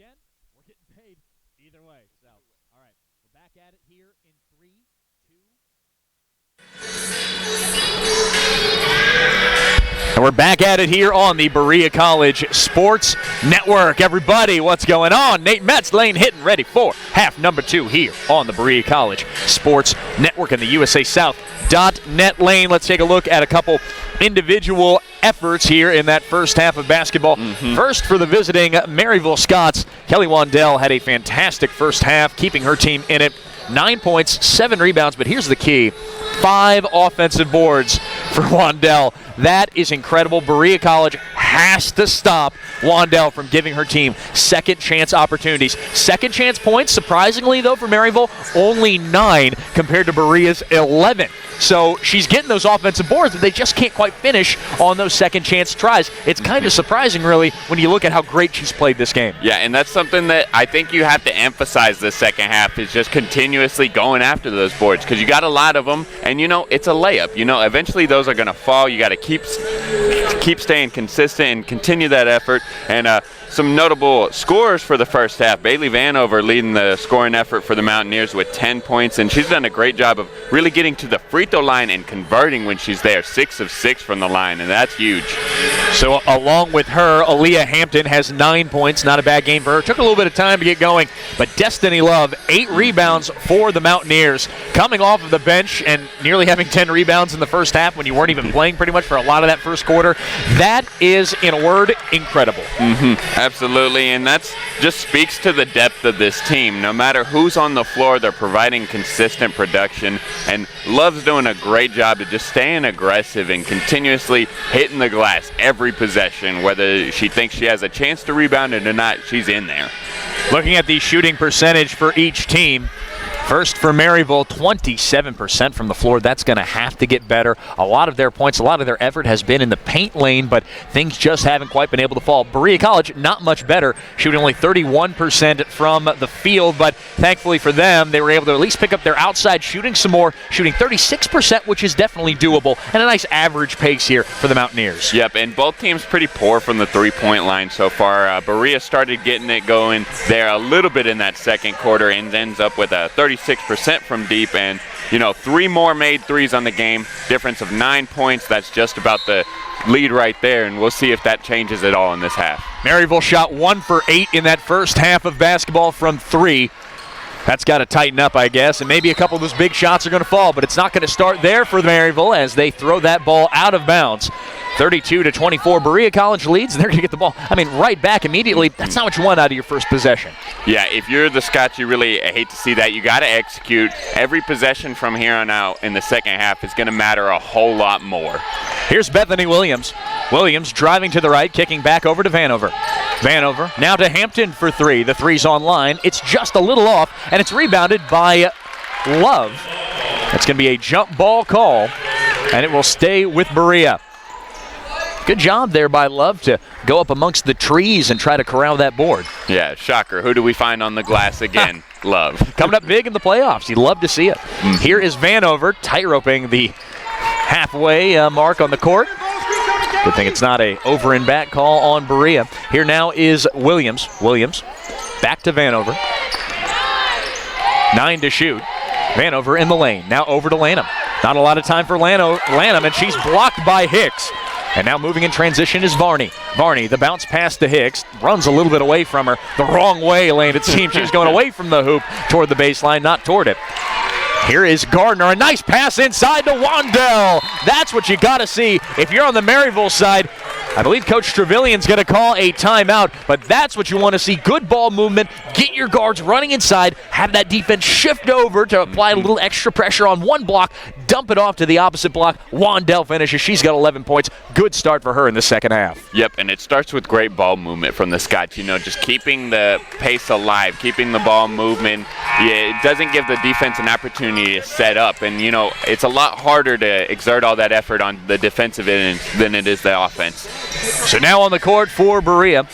again, we're getting paid either way. So, all right, we're back at it here in 3, 2. And we're back at it here on the Berea College Sports Network. Everybody, what's going on? Nate Metz, Lane Hitton, ready for half number 2 here on the Berea College Sports Network and the USASouth.net. Lane, let's take a look at a couple individual efforts here in that first half of basketball. First, for the visiting Maryville Scots, Kelly Wandell had a fantastic first half, keeping her team in it. 9 points, 7 rebounds, but here's the key. 5 offensive boards for Wandell. That is incredible. Berea College has to stop Wandell from giving her team second chance opportunities. Second chance points, surprisingly, though, for Maryville, only 9 compared to Berea's 11. So she's getting those offensive boards, but they just can't quite finish on those second chance tries. It's kind of surprising, really, when you look at how great she's played this game. Yeah, and that's something that I think you have to emphasize this second half is just continuously going after those boards, because you got a lot of them, and, it's a layup. Eventually those are going to fall. You got to keep staying consistent and continue that effort. And some notable scorers for the first half. Bailey Vanover leading the scoring effort for the Mountaineers with 10 points, and she's done a great job of really getting to the free throw line and converting when she's there. 6 of 6 from the line, and that's huge. So along with her, Aaliyah Hampton has 9 points. Not a bad game for her. Took a little bit of time to get going, but Destiny Love, 8 rebounds for the Mountaineers. Coming off of the bench and nearly having 10 rebounds in the first half when you weren't even playing pretty much for a lot of that first quarter. That is, in a word, incredible. Absolutely, and that just speaks to the depth of this team. No matter who's on the floor, they're providing consistent production, and Love's doing a great job of just staying aggressive and continuously hitting the glass every possession. Whether she thinks she has a chance to rebound it or not, she's in there. Looking at the shooting percentage for each team, first for Maryville, 27% from the floor. That's going to have to get better. A lot of their points, a lot of their effort has been in the paint lane, but things just haven't quite been able to fall. Berea College, not much better, shooting only 31% from the field, but thankfully for them, they were able to at least pick up their outside shooting some more, shooting 36%, which is definitely doable, and a nice average pace here for the Mountaineers. Yep, and both teams pretty poor from the three-point line so far. Berea started getting it going there a little bit in that second quarter and ends up with a 36% from deep, and 3 more made threes on the game, difference of 9 points. That's just about the lead right there, and we'll see if that changes at all in this half. Maryville shot 1 for 8 in that first half of basketball from 3. That's got to tighten up, I guess, and maybe a couple of those big shots are going to fall, but it's not going to start there for Maryville as they throw that ball out of bounds. 32-24, Berea College leads, and they're going to get the ball, right back immediately. That's not what you want out of your first possession. Yeah, if you're the Scots, you really hate to see that. You got to execute. Every possession from here on out in the second half is going to matter a whole lot more. Here's Bethany Williams. Williams driving to the right, kicking back over to Vanover. Vanover now to Hampton for 3. The three's online. It's just a little off, and it's rebounded by Love. It's going to be a jump ball call, and it will stay with Berea. Good job there by Love to go up amongst the trees and try to corral that board. Yeah, shocker. Who do we find on the glass again? Love. Coming up big in the playoffs. You'd love to see it. Here is Vanover tight-roping the halfway mark on the court. Good thing it's not a over and back call on Berea. Here now is Williams. Williams back to Vanover. 9 to shoot. Vanover in the lane. Now over to Lanham. Not a lot of time for Lanham, and she's blocked by Hicks. And now moving in transition is Varney. Varney, the bounce pass to Hicks, runs a little bit away from her. The wrong way, Lane. It seems she was going away from the hoop toward the baseline, not toward it. Here is Gardner, a nice pass inside to Wandell. That's what you got to see if you're on the Maryville side. I believe Coach Trevelyan's going to call a timeout, but that's what you want to see. Good ball movement, get your guards running inside, have that defense shift over to apply a little extra pressure on one block, dump it off to the opposite block. Wandell finishes. She's got 11 points. Good start for her in the second half. Yep, and it starts with great ball movement from the Scots. Just keeping the pace alive, keeping the ball movement. Yeah, it doesn't give the defense an opportunity to set up, and, it's a lot harder to exert all that effort on the defensive end than it is the offense. So now on the court for Berea,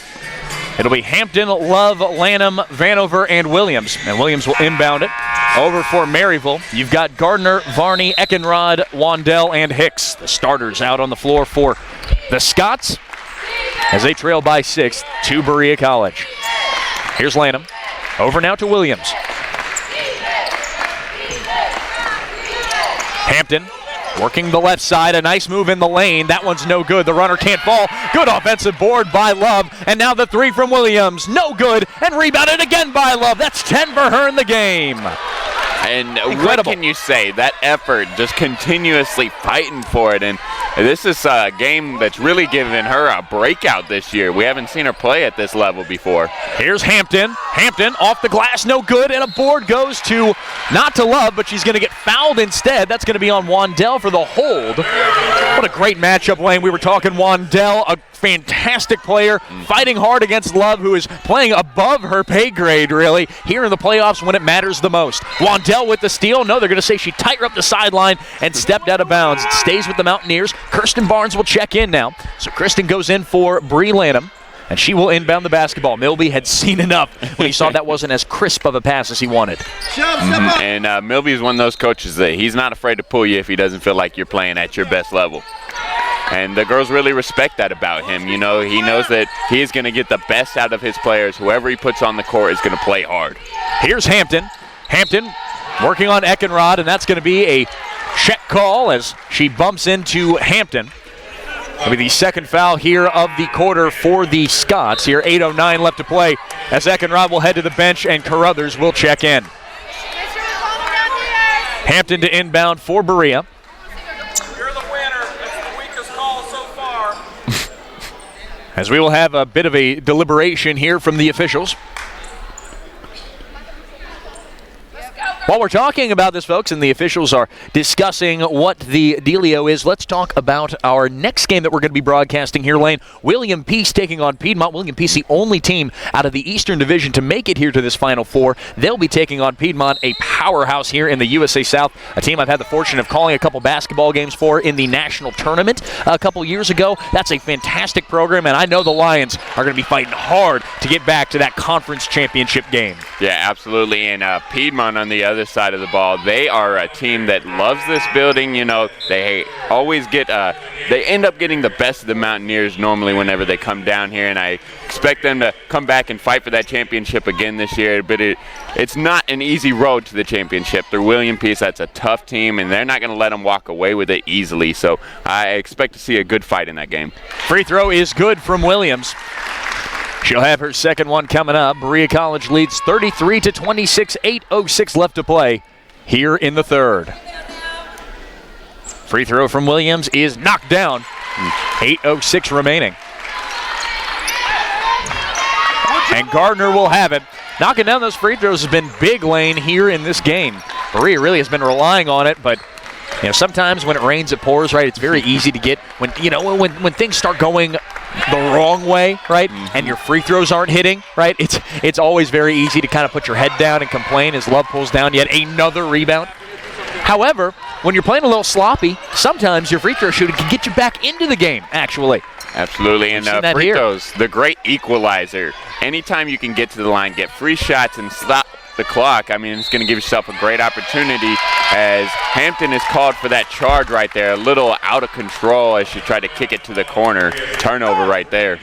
it'll be Hampton, Love, Lanham, Vanover, and Williams. And Williams will inbound it over for Maryville. You've got Gardner, Varney, Eckenrod, Wandell, and Hicks, the starters out on the floor for the Scots as they trail by 6 to Berea College. Here's Lanham. Over now to Williams. Hampton working the left side. A nice move in the lane. That one's no good. The runner can't fall. Good offensive board by Love. And now the three from Williams. No good. And rebounded again by Love. That's 10 for her in the game. And Incredible. What can you say? That effort, just continuously fighting for it. And this is a game that's really given her a breakout this year. We haven't seen her play at this level before. Here's Hampton. Hampton off the glass, no good. And a board goes to, not to Love, but she's going to get fouled instead. That's going to be on Wandell for the hold. What a great matchup, Lane. We were talking Wandell, a fantastic player, fighting hard against Love, who is playing above her pay grade, really, here in the playoffs when it matters the most. Wandell with the steal. No, they're going to say she tightened up the sideline and stepped out of bounds. It stays with the Mountaineers. Kirsten Barnes will check in now. So Kristen goes in for Bree Lanham, and she will inbound the basketball. Milby had seen enough when he saw that wasn't as crisp of a pass as he wanted. And Milby is one of those coaches that he's not afraid to pull you if he doesn't feel like you're playing at your best level. And the girls really respect that about him. You know, he knows that he is going to get the best out of his players. Whoever he puts on the court is going to play hard. Here's Hampton. Hampton working on Eckenrod, and that's going to be a check call as she bumps into Hampton. It'll be the second foul here of the quarter for the Scots. Here, 8:09 left to play as Eckenrod will head to the bench and Carruthers will check in. Hampton to inbound for Berea. You're the winner. It's the weakest call so far. As we will have a bit of a deliberation here from the officials. While we're talking about this, folks, and the officials are discussing what the dealio is, let's talk about our next game that we're going to be broadcasting here, Lane. William Peace taking on Piedmont. William Peace, the only team out of the Eastern Division to make it here to this Final Four. They'll be taking on Piedmont, a powerhouse here in the USA South, a team I've had the fortune of calling a couple basketball games for in the national tournament a couple years ago. That's a fantastic program, and I know the Lions are going to be fighting hard to get back to that conference championship game. Yeah, absolutely. And Piedmont on the other side of the ball, they are a team that loves this building. You know, they always get they end up getting the best of the Mountaineers normally whenever they come down here, and I expect them to come back and fight for that championship again this year. But it's not an easy road to the championship. They're William Peace. That's a tough team, and they're not going to let them walk away with it easily. So I expect to see a good fight in that game. Free throw is good from Williams. She'll have her second one coming up. Berea College leads 33-26, 8:06 left to play here in the third. Free throw from Williams is knocked down. 8:06 remaining. And Gardner will have it. Knocking down those free throws has been big, Lane, here in this game. Berea really has been relying on it, but you know, sometimes when it rains, it pours, right? It's very easy to get when things start going the wrong way, right? And your free throws aren't hitting, right? It's always very easy to kind of put your head down and complain as Love pulls down yet another rebound. However, when you're playing a little sloppy, sometimes your free throw shooting can get you back into the game, actually. Absolutely, and free throws, the great equalizer. Anytime you can get to the line, get free shots, and stop the clock, I mean, it's going to give yourself a great opportunity as Hampton is called for that charge right there, a little out of control as she tried to kick it to the corner. Turnover right there.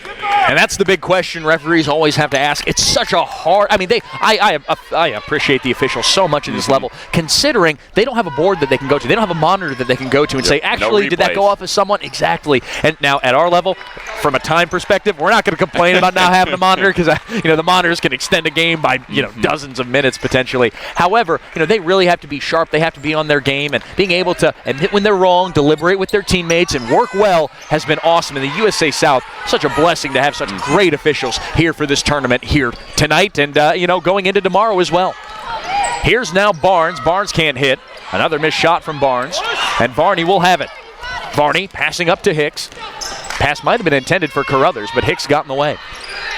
And that's the big question referees always have to ask. It's such a hard, I mean, I appreciate the officials so much at this level, considering they don't have a board that they can go to. They don't have a monitor that they can go to and say, actually, did that go off as someone? Exactly. And now at our level, from a time perspective, we're not going to complain about not having a monitor because, the monitors can extend a game by, dozens of minutes potentially. However, they really have to be sharp. They have to be on their game, and being able to admit when they're wrong, deliberate with their teammates, and work well has been awesome. In the USA South, such a blessing to have such great officials here for this tournament here tonight and, going into tomorrow as well. Here's now Barnes. Barnes can't hit. Another missed shot from Barnes, and Varney will have it. Varney passing up to Hicks. Pass might have been intended for Carruthers, but Hicks got in the way.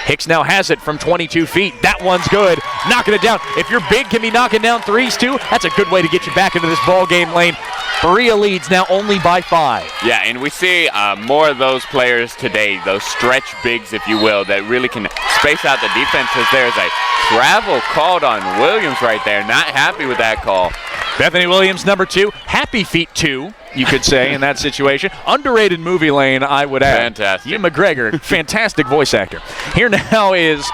Hicks now has it from 22 feet. That one's good. Knocking it down. If you're big, can be knocking down threes too, that's a good way to get you back into this ball game, Lane. Berea leads now only by 5. Yeah, and we see more of those players today, those stretch bigs, if you will, that really can space out the defenses. There's a travel called on Williams right there. Not happy with that call. Bethany Williams, number 2. Happy Feet 2, you could say, in that situation. Underrated movie, Lane, I would add. Fantastic. Ewan McGregor, fantastic voice actor. Here now is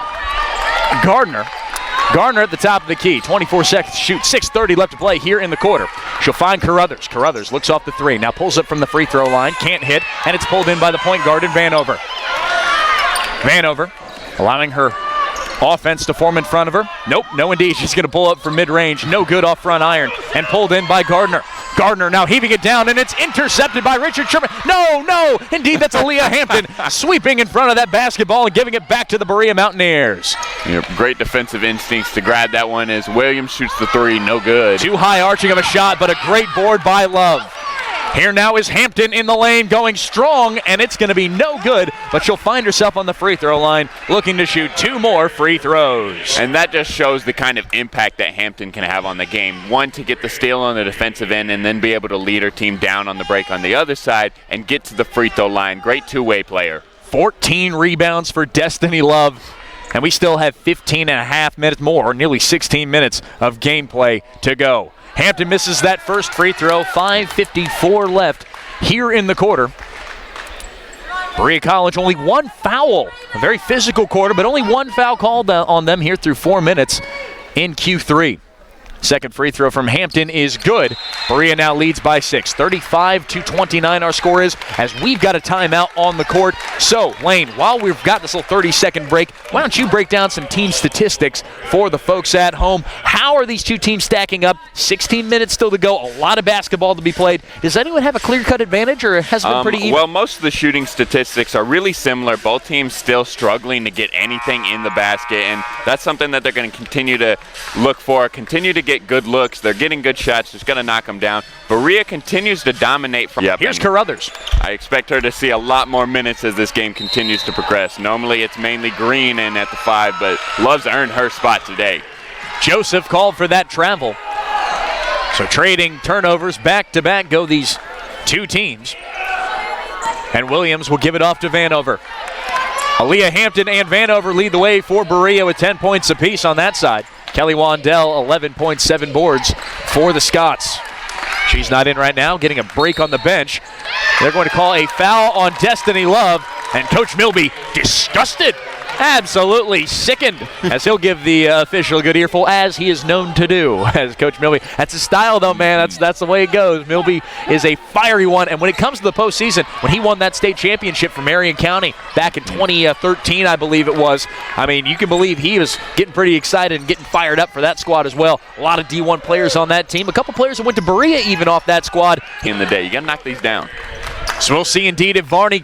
Gardner. Gardner at the top of the key. 24 seconds to shoot. 6:30 left to play here in the quarter. She'll find Carruthers. Carruthers looks off the three. Now pulls up from the free throw line. Can't hit. And it's pulled in by the point guard in Vanover. Vanover allowing her offense to form in front of her. Nope, no indeed. She's going to pull up from mid-range. No good off front iron. And pulled in by Gardner. Gardner now heaving it down, and it's intercepted by Richard Sherman. No, indeed, that's Aaliyah Hampton sweeping in front of that basketball and giving it back to the Berea Mountaineers. Great defensive instincts to grab that one as Williams shoots the three, no good. Too high arching of a shot, but a great board by Love. Here now is Hampton in the lane going strong, and it's going to be no good, but she'll find herself on the free throw line looking to shoot 2 more free throws. And that just shows the kind of impact that Hampton can have on the game. One, to get the steal on the defensive end and then be able to lead her team down on the break on the other side and get to the free throw line. Great two-way player. 14 rebounds for Destiny Love. And we still have 15 and a half minutes more, nearly 16 minutes of gameplay to go. Hampton misses that first free throw. 5:54 left here in the quarter. Berea College only 1 foul. A very physical quarter, but only 1 foul called on them here through 4 minutes in Q3. Second free throw from Hampton is good. Berea now leads by 6. 35-29 our score is, as we've got a timeout on the court. So, Lane, while we've got this little 30-second break, why don't you break down some team statistics for the folks at home? How are these two teams stacking up? 16 minutes still to go. A lot of basketball to be played. Does anyone have a clear-cut advantage, or has it been pretty even? Well, most of the shooting statistics are really similar. Both teams still struggling to get anything in the basket, and that's something that they're going to continue to look for, continue to get good looks. They're getting good shots, just going to knock them down. Berea continues to dominate from. Here's Carruthers. I expect her to see a lot more minutes as this game continues to progress. Normally it's mainly Green and at the 5, but Love's earned her spot today. Joseph called for that travel. So trading turnovers back-to-back go these two teams. And Williams will give it off to Vanover. Aaliyah Hampton and Vanover lead the way for Berea with 10 points apiece on that side. Kelly Wandell, 11.7 boards for the Scots. She's not in right now, getting a break on the bench. They're going to call a foul on Destiny Love, and Coach Milby disgusted, absolutely sickened, as he'll give the official a good earful, as he is known to do, as Coach Milby. That's his style, though, man. That's the way it goes. Milby is a fiery one, and when it comes to the postseason, when he won that state championship for Marion County back in 2013, I believe it was, I mean, you can believe he was getting pretty excited and getting fired up for that squad as well. A lot of D1 players on that team. A couple players that went to Berea even off that squad. In the day, you got to knock these down. So we'll see indeed if Varney